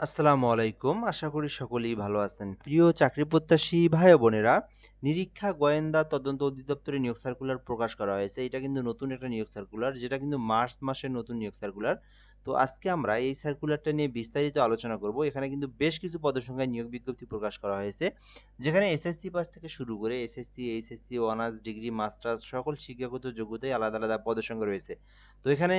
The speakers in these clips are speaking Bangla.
আসসালামু আলাইকুম। আশা করি সকলেই ভালো আছেন। প্রিয় চাকরি প্রত্যাশী ভাই ও বোনেরা, নিরীক্ষা গোয়েন্দা তদন্ত অধিদপ্তরে নিয়োগ সার্কুলার প্রকাশ করা হয়েছে। এটা কিন্তু নতুন একটা নিয়োগ সার্কুলার, যেটা কিন্তু মার্চ মাসের নতুন নিয়োগ সার্কুলার। তো আজকে আমরা এই সার্কুলারটা নিয়ে বিস্তারিত আলোচনা করব। এখানে কিন্তু বেশ কিছু পদসংখ্যায় নিয়োগ বিজ্ঞপ্তি প্রকাশ করা হয়েছে। যেখানে এসএসসি পাস থেকে শুরু করে SSC, HSC, honours, degree, masters সকল শিক্ষাগত যোগ্যতায় আলাদা, আলাদা পদসংখ্যা রয়েছে। তো এখানে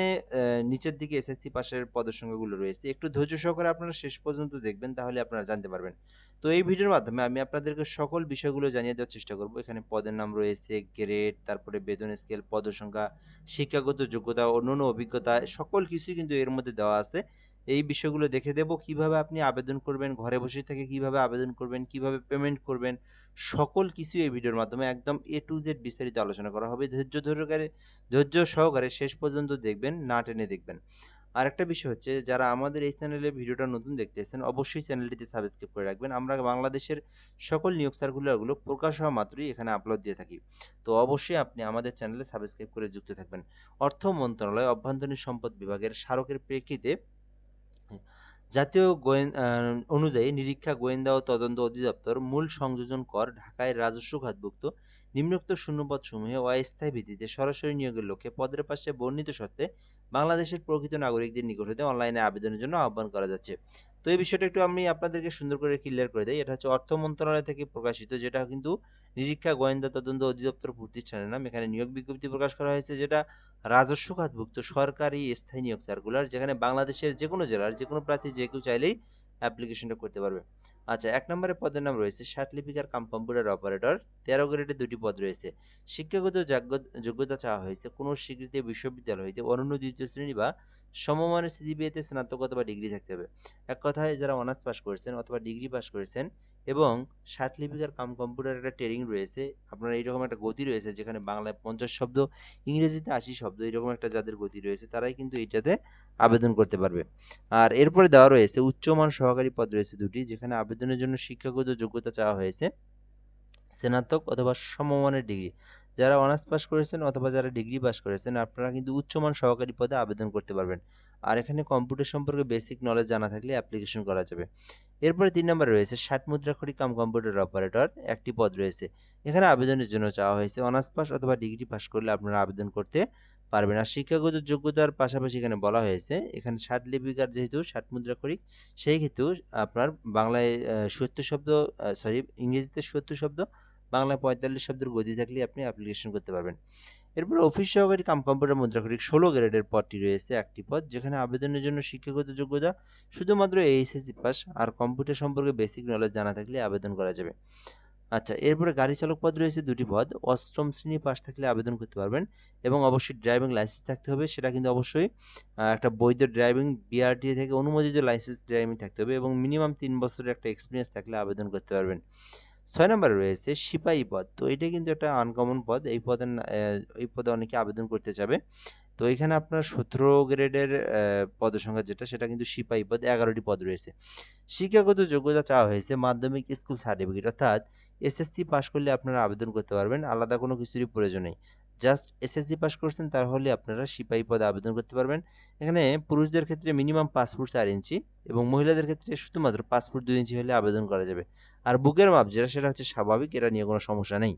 নিচের দিকে এসএসসি পাশের পদের সংখ্যাগুলো রয়েছে। একটু ধৈর্য সহকারে আপনারা শেষ পর্যন্ত দেখবেন, তাহলে আপনারা জানতে পারবেন। তো এই ভিডিওর মাধ্যমে আমি আপনাদেরকে সকল বিষয়গুলো জানিয়ে দেওয়ার চেষ্টা করব। এখানে পদের নাম রয়েছে, গ্রেড, তারপরে বেতন স্কেল, পদের সংখ্যা, শিক্ষাগত যোগ্যতা, অন্যান্য অভিজ্ঞতা সকল কিছুই কিন্তু এর মধ্যে দেওয়া আছে। এই বিষয়গুলো দেখে দেব, কিভাবে আপনি আবেদন করবেন, ঘরে বসে থেকে কিভাবে আবেদন করবেন, কিভাবে পেমেন্ট করবেন, সকল কিছু এই ভিডিওর মাধ্যমে একদম A to Z বিস্তারিত আলোচনা করা হবে। ধৈর্য সহকারে শেষ পর্যন্ত দেখবেন, না টেনে দেখবেন। আরেকটা বিষয় হচ্ছে, যারা আমাদের এই চ্যানেলে ভিডিওটা নতুন দেখতেছেন, অবশ্যই চ্যানেলটিতে সাবস্ক্রাইব করে রাখবেন। আমরা বাংলাদেশের সকল নিয়োগ সার্কুলারগুলো প্রকাশ হওয়া মাত্রই এখানে আপলোড দিয়ে থাকি। তো অবশ্যই আপনি আমাদের চ্যানেলে সাবস্ক্রাইব করে যুক্ত থাকবেন। অর্থ মন্ত্রণালয় অভ্যন্তরীণ সম্পদ বিভাগের স্মারকের প্রেক্ষিতে জাতীয় অনুযায়ী নিরীক্ষা গোয়েন্দা ও তদন্ত অধিদপ্তর মূল সংযোজন কর ঢাকায় রাজস্ব খাতভুক্ত নিম্নোক্ত শূন্যপদসমূহে অস্থায়ী ভিত্তিতে সরাসরি নিয়োগের লক্ষ্যে পদের পাশে বর্ণিত শর্তে বাংলাদেশের প্রকৃত নাগরিকদের নিকট হতে অনলাইনে আবেদনের জন্য আহ্বান করা যাচ্ছে। তো এই বিষয়টা একটু আমি আপনাদেরকে সুন্দর করে ক্লিয়ার করে দেই। এটা হচ্ছে অর্থ মন্ত্রণালয় থেকে প্রকাশিত, যেটা কিন্তু নিরীক্ষা গোয়েন্দা তদন্ত অধিদপ্তর প্রতিষ্ঠানের নাম। এখানে নিয়োগ বিজ্ঞপ্তি প্রকাশ করা হয়েছে, যেটা রাজস্ব খাতভুক্ত সরকারি স্থায়ী নিয়োগ সার্কুলার, যেখানে বাংলাদেশের যেকোনো জেলার যেকোনো প্রার্থী যে কেউ চাইলেই অ্যাপ্লিকেশনটা করতে পারবে। আচ্ছা, ১ নম্বরে পদের নাম রয়েছে সার্টিফিকেট কাম কম্পিউটার অপারেটর। ১৩ গ্রেডে ২টি পদ রয়েছে। শিক্ষাগত যোগ্যতা চাওয়া হয়েছে কোনো স্বীকৃত বিশ্ববিদ্যালয় হইতে অনন্য ২য় শ্রেণী বা সমমানের সিজিপিএতে স্নাতক অথবা ডিগ্রি থাকতে হবে। এক কথায়, যারা অনার্স পাস করেছেন অথবা ডিগ্রি পাস করেছেন এবং সার্টিফিকেট কাম কম্পিউটার একটা ট্রেনিং রয়েছে, আপনার এইরকম একটা গতি রয়েছে, যেখানে বাংলায় ৫০ শব্দ, ইংরেজিতে ৮০ শব্দ, এরকম একটা যাদের গতি রয়েছে, তারাই কিন্তু এইটাতে আবেদন করতে পারবে। আর এরপরে দেওয়া রয়েছে উচ্চমান সহকারী পদ রয়েছে ২টি, যেখানে আবেদনের জন্য শিক্ষাগত যোগ্যতা চাওয়া হয়েছে স্নাতক অথবা সমমানের ডিগ্রি। যারা অনার্স পাস করেছেন অথবা যারা ডিগ্রি পাস করেছেন, আপনারা কিন্তু উচ্চমান সহকারী পদে আবেদন করতে পারবেন। আর এখানে কম্পিউটার সম্পর্কে বেসিক নলেজ জানা থাকলে অ্যাপ্লিকেশন করা যাবে। এরপরে ৩ নম্বরে রয়েছে ৬০ মুদ্রাক্ষরিক কাম কম্পিউটার অপারেটর, একটি পদ রয়েছে। এখানে আবেদনের জন্য চাওয়া হয়েছে অনার্স পাস অথবা ডিগ্রি পাস করলে আপনারা আবেদন করতে পারবেন। আর শিক্ষাগত যোগ্যতার পাশাপাশি এখানে বলা হয়েছে, এখানে ৬০ লিপিকার যেহেতু ৬০ মুদ্রাক্ষরিক, সেই হেতু আপনার বাংলায় ৭০ শব্দ, ইংরেজিতে ৭০ শব্দ, বাংলায় ৪৫ শব্দের গতি থাকলেই আপনি অ্যাপ্লিকেশন করতে পারবেন। এরপরে অফিস সহকারী কাম কম্পিউটার মুদ্রাক্ষরিক ১৬ গ্রেডের পদটি রয়েছে, একটি পদ, যেখানে আবেদনের জন্য শিক্ষাগত যোগ্যতা শুধুমাত্র এইচএসসি পাস আর কম্পিউটার সম্পর্কে বেসিক নলেজ জানা থাকলে আবেদন করা যাবে। আচ্ছা, এরপরে গাড়ি চালক পদ রয়েছে ২টি পদ। ৮ম শ্রেণী পাস থাকলে আবেদন করতে পারবেন এবং অবশ্যই ড্রাইভিং লাইসেন্স থাকতে হবে। সেটা কিন্তু অবশ্যই একটা বৈধ ড্রাইভিং বিআরটিএ থেকে অনুমোদিত লাইসেন্স ড্রাইভিং থাকতে হবে এবং মিনিমাম ৩ বছরের একটা এক্সপিরিয়েন্স থাকলে আবেদন করতে পারবেন। ৬ নম্বরে রয়েছে সিপাহি পদ। তো এটা কিন্তু একটা আনকমন পদ। এই পদে অনেকে আবেদন করতে চাবে। তো এখানে আপনার ১৭ গ্রেডের পদসংখ্যা যেটা, সেটা কিন্তু সিপাহি পদ, ১১টি পদ রয়েছে। শিক্ষাগত যোগ্যতা চাওয়া হয়েছে মাধ্যমিক স্কুল সার্টিফিকেট, অর্থাৎ এসএসসি পাস করলে আপনারা আবেদন করতে পারবেন। আলাদা কোনো কিছুরই প্রয়োজন নেই। জাস্ট এসএসসি পাস করছেন, তাহলে আপনারা সিপাহি পদে আবেদন করতে পারবেন। এখানে পুরুষদের ক্ষেত্রে মিনিমাম ৫ ফুট ৪ ইঞ্চি এবং মহিলাদের ক্ষেত্রে শুধুমাত্র ৫ ফুট ২ ইঞ্চি হলে আবেদন করা যাবে। আর বুকের মাপ যেটা, সেটা হচ্ছে স্বাভাবিক, এটা নিয়ে কোনো সমস্যা নেই।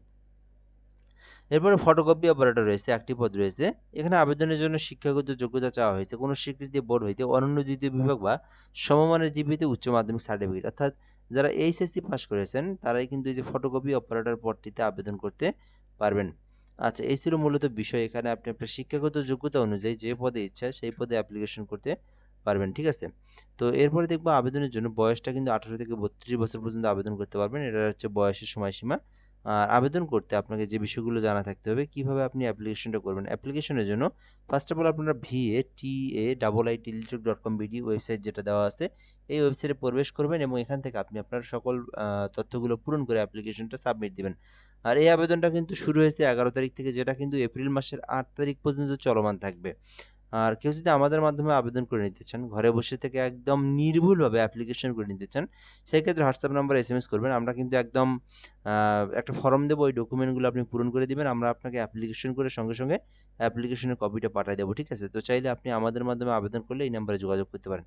এরপরে ফটোকপি অপারেটর রয়েছে, একটি পদ রয়েছে। এখানে আবেদনের জন্য শিক্ষাগত যোগ্যতা চাওয়া হয়েছে কোনো স্বীকৃতি বোর্ড হইতে অনন্য ২য় বিভাগ বা সমমানের জিপিতে উচ্চ মাধ্যমিক সার্টিফিকেট, অর্থাৎ যারা এইচএসসি পাস করেছেন তারাই কিন্তু এই যে ফটোকপি অপারেটর পদটিতে আবেদন করতে পারবেন। আচ্ছা, এই ছিল মূলত বিষয়। এখানে আপনি আপনার শিক্ষাগত যোগ্যতা অনুযায়ী যে পদে ইচ্ছা সেই পদে অ্যাপ্লিকেশন করতে পারবেন, ঠিক আছে? তো এরপরে দেখবো আবেদনের জন্য বয়সটা কিন্তু ১৮ থেকে ৩২ বছর পর্যন্ত আবেদন করতে পারবেন। এটা হচ্ছে বয়সের সময়সীমা। আর আবেদন করতে আপনাকে যে বিষয়গুলো জানা থাকতে হবে, কিভাবে আপনি অ্যাপ্লিকেশনটা করবেন। অ্যাপ্লিকেশনের জন্য ফার্স্ট অফ অল আপনারা VATAIITeletech.com.bd ওয়েবসাইট যেটা দেওয়া আছে, এই ওয়েবসাইটে প্রবেশ করবেন এবং এখান থেকে আপনি আপনার সকল তথ্যগুলো পূরণ করে অ্যাপ্লিকেশনটা সাবমিট দিবেন। আর এই আবেদনটা কিন্তু শুরু হয়েছে ১১ তারিখ থেকে, যেটা কিন্তু এপ্রিল মাসের ৮ তারিখ পর্যন্ত চলমান থাকবে। আর কেউ যদি আমাদের মাধ্যমে আবেদন করে নিতে চান, ঘরে বসে থেকে একদম নির্ভুলভাবে অ্যাপ্লিকেশন করে নিতে চান, সেক্ষেত্রে হোয়াটসঅ্যাপ নাম্বারে এসএমএস করবেন। আমরা কিন্তু একদম একটা ফর্ম দেবো, ওই ডকুমেন্টগুলো আপনি পূরণ করে দিবেন। আমরা আপনাকে অ্যাপ্লিকেশন করে সঙ্গে, সঙ্গে অ্যাপ্লিকেশনের কপিটা পাঠায় দেবো, ঠিক আছে? তো চাইলে আপনি আমাদের মাধ্যমে আবেদন করলে এই নাম্বারে যোগাযোগ করতে পারেন।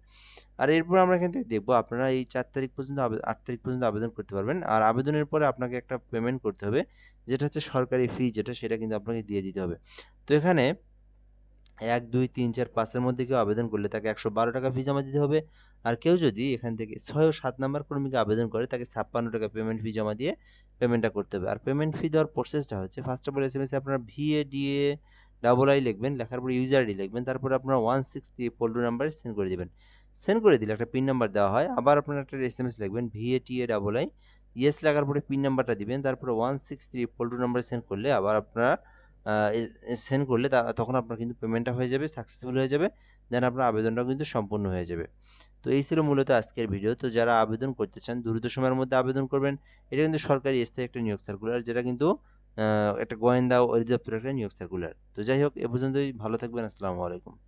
আর এরপর আমরা এখান থেকে দেখবো আপনারা এই ৪ তারিখ পর্যন্ত ৮ তারিখ পর্যন্ত আবেদন করতে পারবেন। আর আবেদনের পরে আপনাকে একটা পেমেন্ট করতে হবে, যেটা হচ্ছে সরকারি ফি যেটা, সেটা কিন্তু আপনাকে দিয়ে দিতে হবে। তো এখানে ১, ২, ৩, ৪, ৫ এর মধ্যে কেউ আবেদন করলে তাকে ৳১১২ ফি জমা দিতে হবে। আর কেউ যদি এখান থেকে ৬ ও ৭ নাম্বার ক্রমিকে আবেদন করে তাকে ৳৫৬ পেমেন্ট ফি জমা দিয়ে পেমেন্টটা করতে হবে। আর পেমেন্ট ফি দেওয়ার প্রসেসটা হচ্ছে ফার্স্ট অফ অল এসএমএস এ আপনারা VADA ডাবল আই লিখবেন, লেখার পরে ইউজার আইডি লিখবেন। তারপরে আপনারা 163 নাম্বারে সেন্ড করে দিবেন। সেন্ড করে দিলে একটা পিন নাম্বার দেওয়া হয়। আবার আপনারা একটা এসএমএস লিখবেন VATA ডাবল আই, ইয়েস লেখার পরে পিন নাম্বারটা দিবেন। তারপরে 163 নাম্বারে সেন্ড করলে আবার আপনারা আ এ সেন্ড করলে তখন আপনার কিন্তু পেমেন্টটা হয়ে যাবে, সাকসেসফুল হয়ে যাবে। দেন আপনার আবেদনটাও কিন্তু সম্পূর্ণ হয়ে যাবে। তো এই ছিল মূলত আজকের ভিডিও। তো যারা আবেদন করতে চান দ্রুত সময়ের মধ্যে আবেদন করবেন। এটা কিন্তু সরকারি স্থায়ী একটা নিয়োগ সার্কুলার, যেটা কিন্তু একটা গোয়েন্দা অধিদপ্তরের একটা নিয়োগ সার্কুলার। তো যাই হোক, এ পর্যন্তই। ভালো থাকবেন। আসসালামু আলাইকুম।